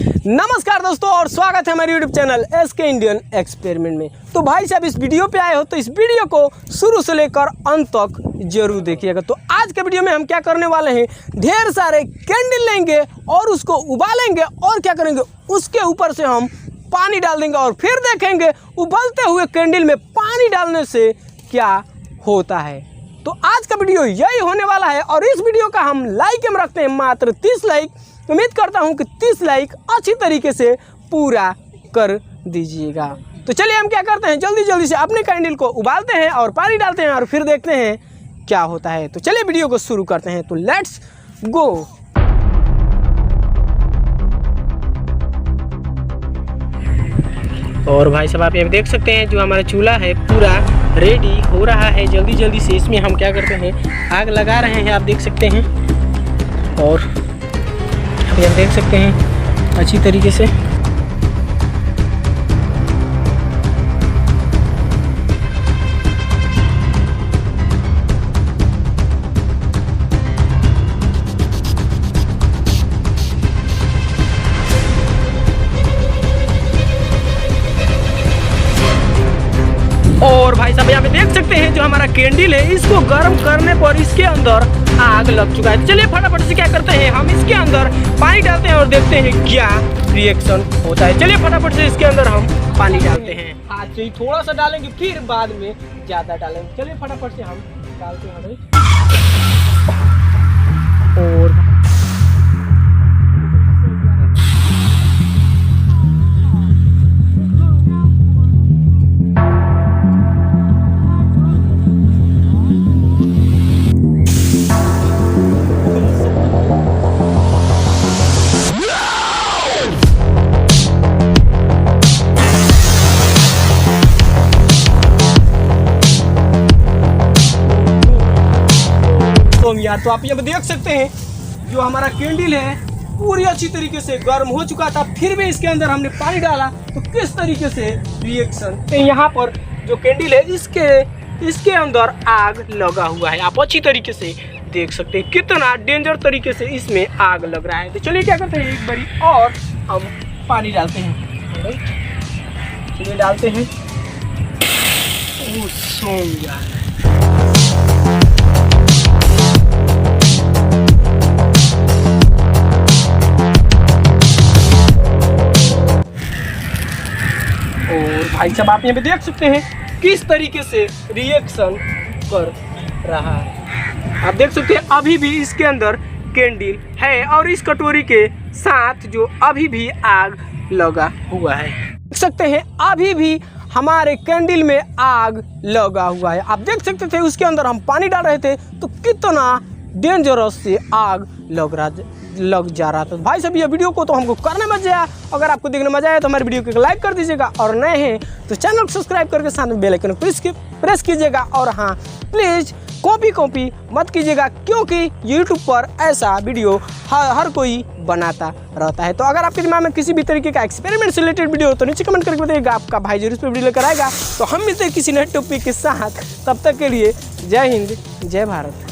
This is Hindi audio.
नमस्कार दोस्तों और स्वागत है हमारे YouTube channel SK Indian experiment में। तो भाई साहब इस वीडियो पे आए हो तो इस वीडियो को शुरू से लेकर अंत तक जरूर देखिएगा। तो आज के वीडियो में हम क्या करने वाले हैं, ढेर सारे कैंडल लेंगे और उसको उबालेंगे और क्या करेंगे, उसके ऊपर से हम पानी डाल देंगे और फिर देखेंगे उबलते हुए कैंडल में पानी डालने से क्या होता है। तो आज का वीडियो यही होने वाला है और इस वीडियो का हम लाइक हम रखते हैं मात्र 30 लाइक। उम्मीद करता हूं कि 30 लाइक अच्छी तरीके से पूरा कर दीजिएगा। तो चलिए हम क्या करते हैं, जल्दी से अपने कैंडल को उबालते हैं और पानी डालते हैं और फिर देखते हैं क्या होता है। तो चलिए वीडियो को शुरू करते हैं। तो लेट्स गो। और भाई साहब आप ये देख सकते हैं जो हमारा चूल्हा है पूरा रेडी हो रहा है। जल्दी से इसमें हम क्या करते हैं, आग लगा रहे हैं, आप देख सकते हैं। और अभी आप देख सकते हैं अच्छी तरीके से और भाई साहब यहाँ पे देख सकते हैं जो हमारा कैंडल है इसको गर्म करने पर इसके अंदर आग लग चुका है। चलिए फटाफट से क्या करते हैं, हम इसके अंदर पानी डालते हैं और देखते हैं क्या रिएक्शन होता है। चलिए फटाफट से इसके अंदर हम पानी डालते हैं। आज से ही थोड़ा सा डालेंगे फिर बाद में ज्यादा डालेंगे। चलिए फटाफट से हम डालते हैं और यार। तो आप ये देख सकते हैं जो हमारा कैंडल है पूरी अच्छी तरीके से गर्म हो चुका था, फिर भी इसके अंदर हमने पानी डाला तो किस तरीके से रिएक्शन। यहाँ पर जो कैंडल है इसके अंदर आग लगा हुआ है, आप अच्छी तरीके से देख सकते हैं कितना डेंजर तरीके से इसमें आग लग रहा है। तो चलिए क्या करते हैं, एक बारी और हम पानी डालते हैं। चलिए डालते हैं। और भाई साहब आप यहाँ पे देख सकते हैं किस तरीके से रिएक्शन कर रहा है। आप देख सकते हैं अभी भी इसके अंदर कैंडल है और इस कटोरी के साथ जो अभी भी आग लगा हुआ है। देख सकते हैं अभी भी हमारे कैंडल में आग लगा हुआ है। आप देख सकते थे उसके अंदर हम पानी डाल रहे थे तो कितना डेंजरस से आग लग जा रहा था। भाई साहब ये वीडियो को तो हमको करने मजा आया। अगर आपको देखने मजा आया तो हमारे वीडियो को लाइक कर दीजिएगा और नए हैं तो चैनल को सब्सक्राइब करके साथ में बेल आइकन को प्रेस कीजिएगा। और हाँ प्लीज़ कॉपी मत कीजिएगा क्योंकि यूट्यूब पर ऐसा वीडियो हर कोई बनाता रहता है। तो अगर आपके दिमाग में किसी भी तरीके का एक्सपेरिमेंट से रिलेटेड वीडियो हो तो नीचे कमेंट करके बताइएगा, आपका भाई जरूर इस पर वीडियो लेकर आएगा। तो हम मिलते हैं किसी नए टॉपिक के साथ, तब तक के लिए जय हिंद जय भारत।